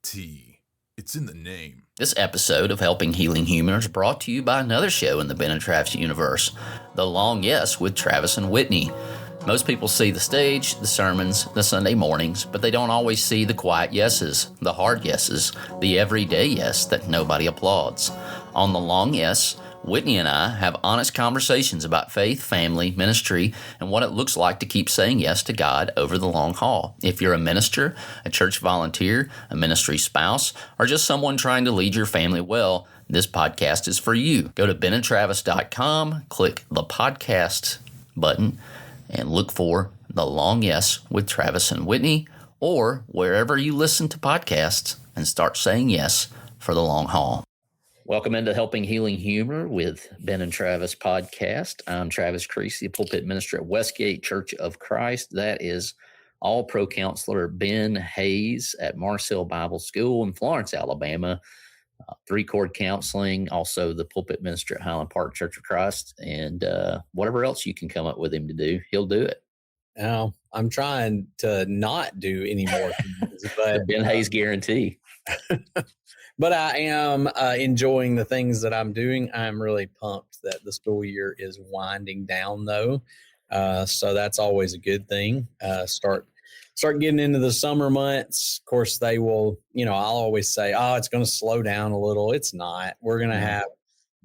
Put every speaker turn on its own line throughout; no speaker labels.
T. It's in the name.
This episode of Helping Healing Humor is brought to you by another show in the Ben and Travis universe, The Long Yes with Travis and Whitney. Most people see the stage, the sermons, the Sunday mornings, but they don't always see the quiet yeses, the hard yeses, the everyday yes that nobody applauds. On The Long Yes, Whitney and I have honest conversations about faith, family, ministry, and what it looks like to keep saying yes to God over the long haul. If you're a minister, a church volunteer, a ministry spouse, or just someone trying to lead your family well, this podcast is for you. Go to benandtravis.com, click the podcast button, and look for The Long Yes with Travis and Whitney, or wherever you listen to podcasts, and start saying yes for the long haul. Welcome into Helping Healing Humor with Ben and Travis podcast. I'm Travis Creasy, pulpit minister at Westgate Church of Christ. That is all pro counselor Ben Hayes at Marcel Bible School in Florence, Alabama. Three-chord counseling, also the pulpit minister at Highland Park Church of Christ, and whatever else you can come up with him to do, he'll do it.
Now, I'm trying to not do any more things, but
the Ben Hayes guarantee.
But I am enjoying the things that I'm doing. I'm really pumped that the school year is winding down, though. So that's always a good thing. Start getting into the summer months. Of course, they will, I'll always say, it's going to slow down a little. It's not. We're going to have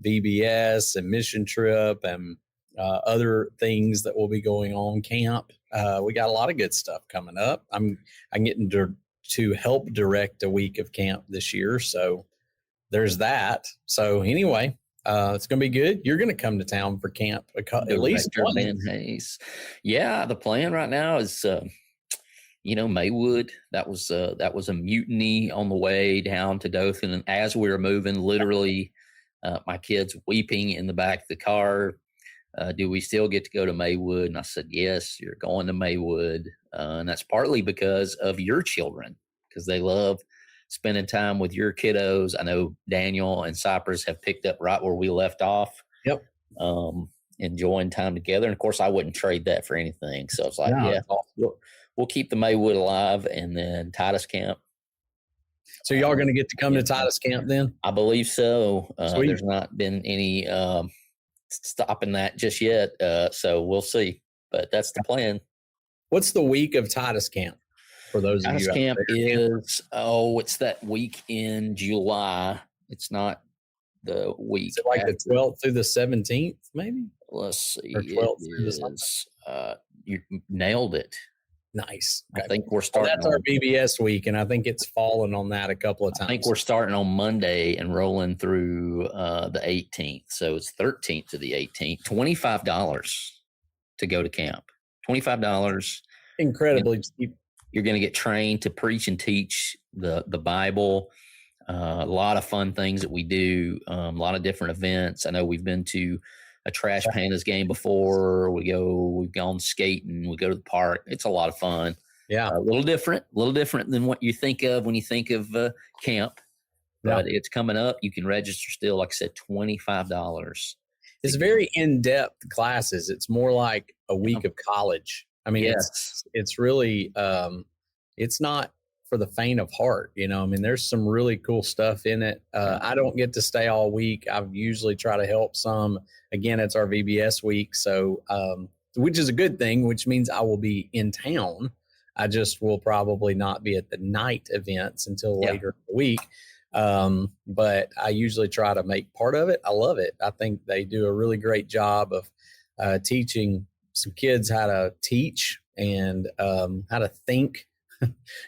VBS and mission trip and other things that will be going on. Camp. We got a lot of good stuff coming up. I'm getting to help direct a week of camp this year. So there's that. So anyway, it's going to be good. You're going to come to town for camp at least once.
Ben Hayes. Yeah, the plan right now is, Maywood. That was a mutiny on the way down to Dothan. And as we were moving, literally my kids weeping in the back of the car. Do we still get to go to Maywood? And I said, yes, you're going to Maywood. And that's partly because of your children, because they love spending time with your kiddos. I know Daniel and Cypress have picked up right where we left off.
Yep.
Enjoying time together. And of course, I wouldn't trade that for anything. So it's like,
awesome.
we'll keep the Maywood alive, and then Titus Camp.
So y'all going to get to come to Titus Camp then?
I believe so. There's not been any stopping that just yet. So we'll see. But that's the plan.
What's the week of Titus Camp for those of you?
Titus Camp is, it's that week in July. It's not the week.
Is it like the 12th through the 17th, maybe?
Let's see.
Or 12th through the
you nailed it.
Nice.
Okay. I think we're starting.
That's our BBS week, and I think it's fallen on that a couple of times.
I think we're starting on Monday and rolling through the 18th. So it's 13th to the 18th. $25 to go to camp. $25.
Incredibly cheap.
You're going to get trained to preach and teach the Bible. A lot of fun things that we do. A lot of different events. I know we've been to a Trash Pandas game before. We've gone skating. We go to the park. It's a lot of fun.
Yeah.
A little different than what you think of when you think of camp. But it's coming up. You can register still, like I said, $25.
It's very in-depth classes. It's more like a week of college. I mean, it's really, it's not for the faint of heart. There's some really cool stuff in it. I don't get to stay all week. I usually try to help some. Again, it's our VBS week. So, which is a good thing, which means I will be in town. I just will probably not be at the night events until later in the week. But I usually try to make part of it. I love it. I think they do a really great job of teaching some kids how to teach and how to think,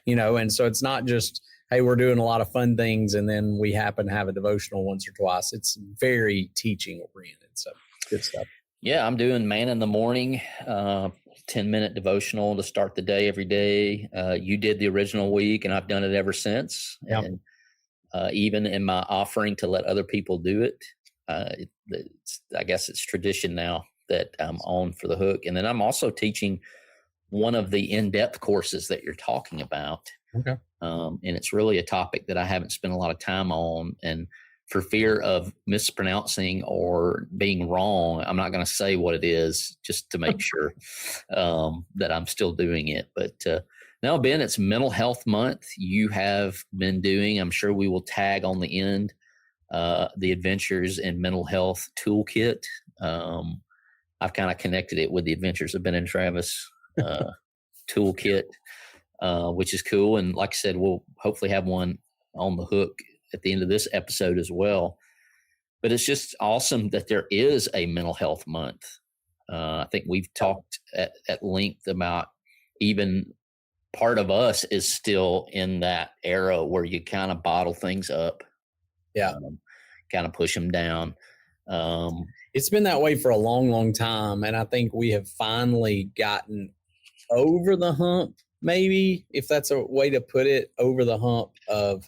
and so it's not just, hey, we're doing a lot of fun things and then we happen to have a devotional once or twice. It's very teaching oriented. So good stuff.
Yeah, I'm doing Man in the Morning, 10-minute devotional to start the day every day. You did the original week, and I've done it ever since.
Yep.
And even in my offering to let other people do it, I guess it's tradition now that I'm on for the hook. And then I'm also teaching one of the in-depth courses that you're talking about.
Okay.
And it's really a topic that I haven't spent a lot of time on. And for fear of mispronouncing or being wrong, I'm not going to say what it is just to make sure that I'm still doing it. But Now, Ben, it's Mental Health Month. You have been doing, I'm sure we will tag on the end, the Adventures in Mental Health Toolkit. I've kind of connected it with the Adventures of Ben and Travis Toolkit, which is cool. And like I said, we'll hopefully have one on the hook at the end of this episode as well. But it's just awesome that there is a Mental Health Month. I think we've talked at length about even part of us is still in that era where you kind of bottle things up.
Yeah.
Kind of push them down.
It's been that way for a long, long time. And I think we have finally gotten over the hump, maybe, if that's a way to put it, over the hump of,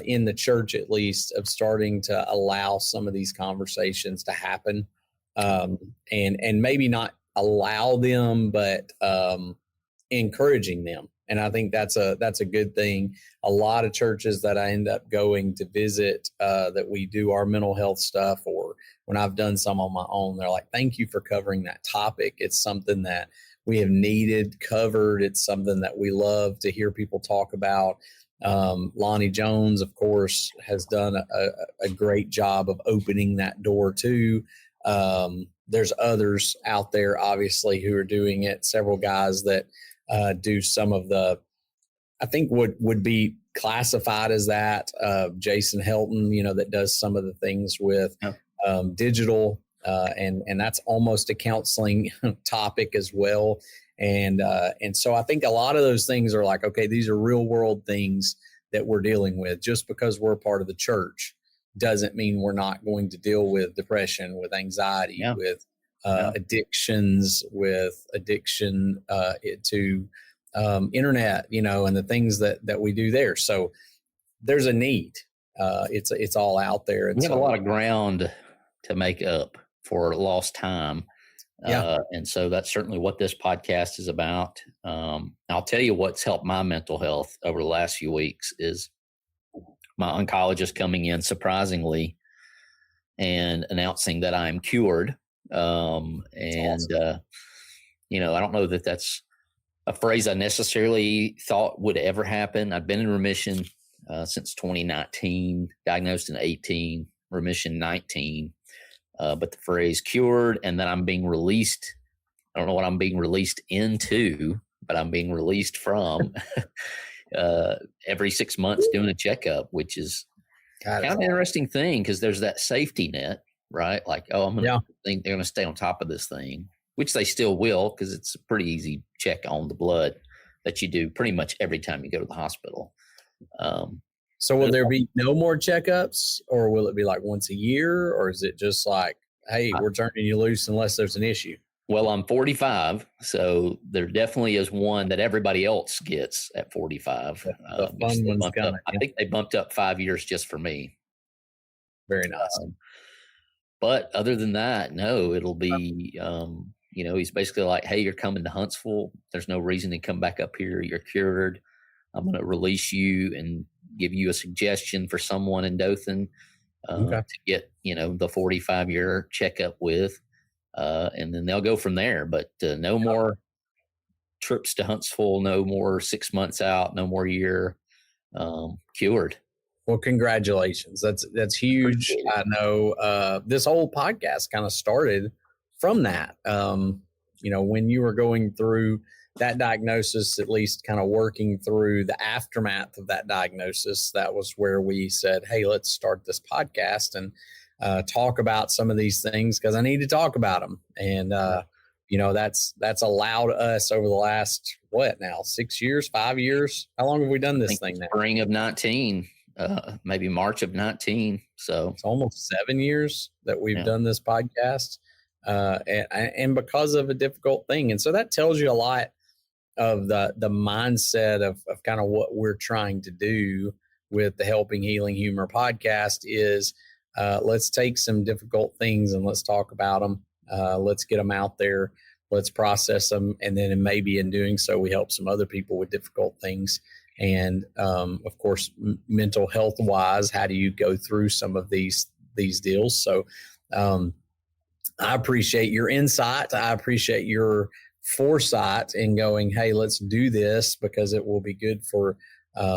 in the church at least, of starting to allow some of these conversations to happen. And maybe not allow them, but encouraging them. And I think that's a good thing. A lot of churches that I end up going to visit, that we do our mental health stuff, or when I've done some on my own, they're like, thank you for covering that topic. It's something that we have needed covered. It's something that we love to hear people talk about. Lonnie Jones, of course, has done a great job of opening that door too. There's others out there, obviously, who are doing it. Several guys that do some of the, I think would be classified as that. Jason Helton, that does some of the things with digital, and that's almost a counseling topic as well. And so I think a lot of those things are like, okay, these are real world things that we're dealing with. Just because we're a part of the church doesn't mean we're not going to deal with depression, with anxiety, with addictions, with addiction to internet, and the things that we do there. So there's a need. It's all out there. And
we have a lot of ground to make up for lost time. And so that's certainly what this podcast is about. I'll tell you what's helped my mental health over the last few weeks is my oncologist coming in surprisingly and announcing that I'm cured. Awesome. I don't know that that's a phrase I necessarily thought would ever happen. I've been in remission since 2019, diagnosed in 18, remission 19. But the phrase cured, and then I'm being released. I don't know what I'm being released into, but I'm being released from every 6 months doing a checkup, which is kind of an interesting thing because there's that safety net, right? Like, I'm going to think they're going to stay on top of this thing, which they still will because it's a pretty easy check on the blood that you do pretty much every time you go to the hospital.
So will there be no more checkups, or will it be like once a year, or is it just like, hey, we're turning you loose unless there's an issue?
Well, I'm 45, so there definitely is one that everybody else gets at 45.
The fun one's coming.
I think they bumped up 5 years just for me.
Very nice.
But other than that, no, it'll be, he's basically like, hey, you're coming to Huntsville. There's no reason to come back up here. You're cured. I'm going to release you and give you a suggestion for someone in Dothan to get, the 45-year checkup with, and then they'll go from there. But no more trips to Huntsville, no more 6 months out, no more year, cured.
Well, congratulations. That's huge. I know this whole podcast kind of started from that. When you were going through that diagnosis, at least kind of working through the aftermath of that diagnosis, that was where we said, hey, let's start this podcast and talk about some of these things because I need to talk about them. And, that's allowed us over the last, 6 years, 5 years? How long have we done this thing now? Spring
of 19, maybe March of 19. So
it's almost 7 years that we've done this podcast. And because of a difficult thing. And so that tells you a lot of the mindset of kind of what we're trying to do with the Helping Healing Humor podcast is let's take some difficult things and let's talk about them. Let's get them out there. Let's process them. And then maybe in doing so, we help some other people with difficult things. And of course, mental health wise, how do you go through some of these deals? So I appreciate your insight. I appreciate your foresight in going, hey, let's do this because it will be good for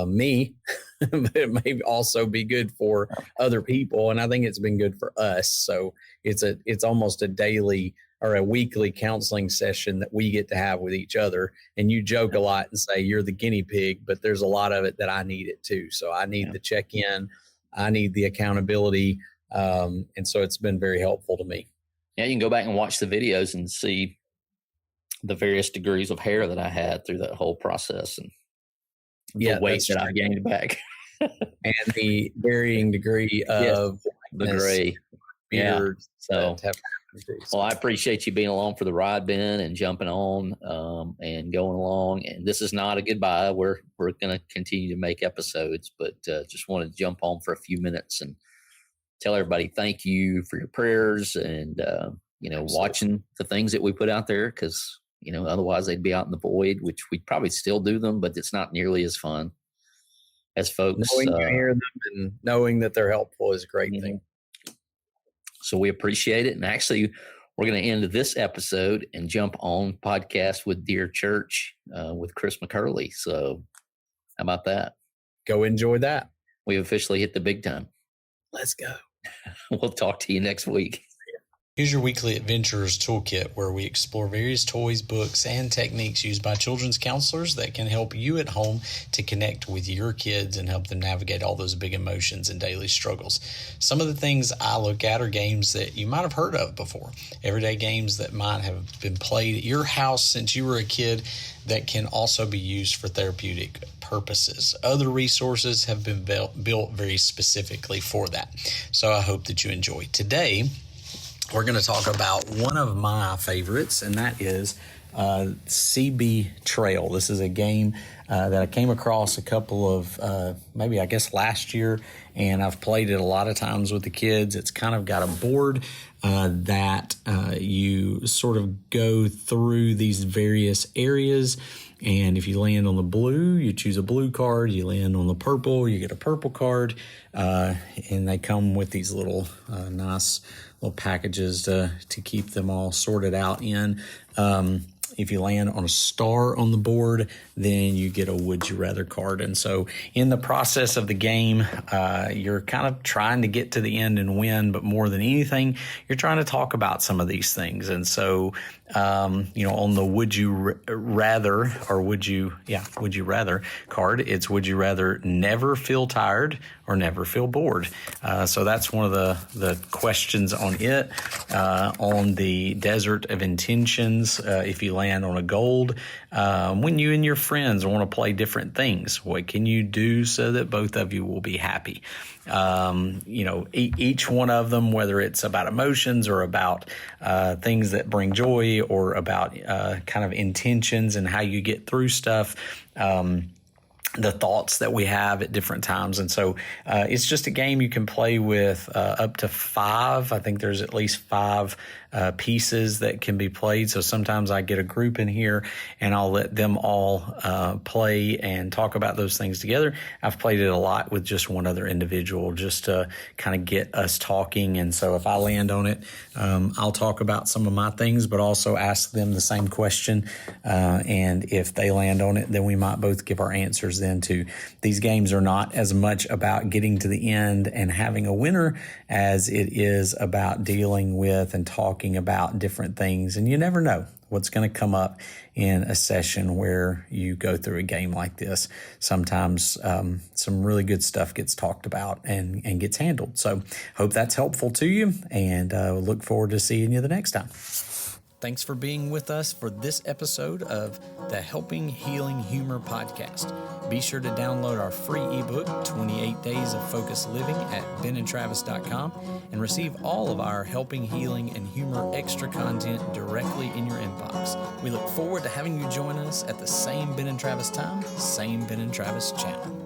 me, but it may also be good for other people. And I think it's been good for us. So it's almost a daily or a weekly counseling session that we get to have with each other. And you joke a lot and say you're the guinea pig, but there's a lot of it that I need it too. So I need the check-in, I need the accountability. And so it's been very helpful to me.
Yeah, you can go back and watch the videos and see the various degrees of hair that I had through that whole process and the weight that I gained back.
And the varying degree of
the gray beard.
Yeah.
So, well, I appreciate you being along for the ride, Ben, and jumping on and going along. And this is not a goodbye. We're going to continue to make episodes, but just wanted to jump on for a few minutes and tell everybody thank you for your prayers and, watching the things that we put out there because, otherwise they'd be out in the void, which we'd probably still do them, but it's not nearly as fun as folks.
Knowing you hear them and knowing that they're helpful is a great thing.
So we appreciate it. And actually, we're going to end this episode and jump on podcast with Dear Church with Chris McCurley. So how about that?
Go enjoy that.
We've officially hit the big time.
Let's go.
We'll talk to you next week.
Here's your weekly Adventurers Toolkit, where we explore various toys, books, and techniques used by children's counselors that can help you at home to connect with your kids and help them navigate all those big emotions and daily struggles. Some of the things I look at are games that you might have heard of before, everyday games that might have been played at your house since you were a kid that can also be used for therapeutic purposes. Other resources have been built very specifically for that. So I hope that you enjoy. Today, we're going to talk about one of my favorites, and that is CB Trail. This is a game that I came across a couple of, maybe I guess last year, and I've played it a lot of times with the kids. It's kind of got a board that you sort of go through these various areas. And if you land on the blue, you choose a blue card. You land on the purple, you get a purple card. And they come with these little nice little packages to keep them all sorted out in. If you land on a star on the board, then you get a would you rather card. And so in the process of the game, you're kind of trying to get to the end and win, but more than anything, you're trying to talk about some of these things. And so, on the would you rather or would you rather card, it's would you rather never feel tired or never feel bored. So that's one of the questions on it. On the Desert of Intentions, if you land on a gold, when you and your friends want to play different things, what can you do so that both of you will be happy? Each one of them, whether it's about emotions or about things that bring joy or about kind of intentions and how you get through stuff, the thoughts that we have at different times. And so it's just a game you can play with up to 5. I think there's at least 5 pieces that can be played. So sometimes I get a group in here and I'll let them all play and talk about those things together. I've played it a lot with just one other individual just to kind of get us talking. And so if I land on it, I'll talk about some of my things, but also ask them the same question. And if they land on it, then we might both give our answers then too. These games are not as much about getting to the end and having a winner as it is about dealing with and talking about different things. And you never know what's going to come up in a session where you go through a game like this. Sometimes some really good stuff gets talked about and gets handled. So hope that's helpful to you, and look forward to seeing you the next time. Thanks for being with us for this episode of the Helping Healing Humor podcast. Be sure to download our free ebook, 28 Days of Focused Living, at benandtravis.com and receive all of our Helping Healing and Humor extra content directly in your inbox. We look forward to having you join us at the same Ben and Travis time, same Ben and Travis channel.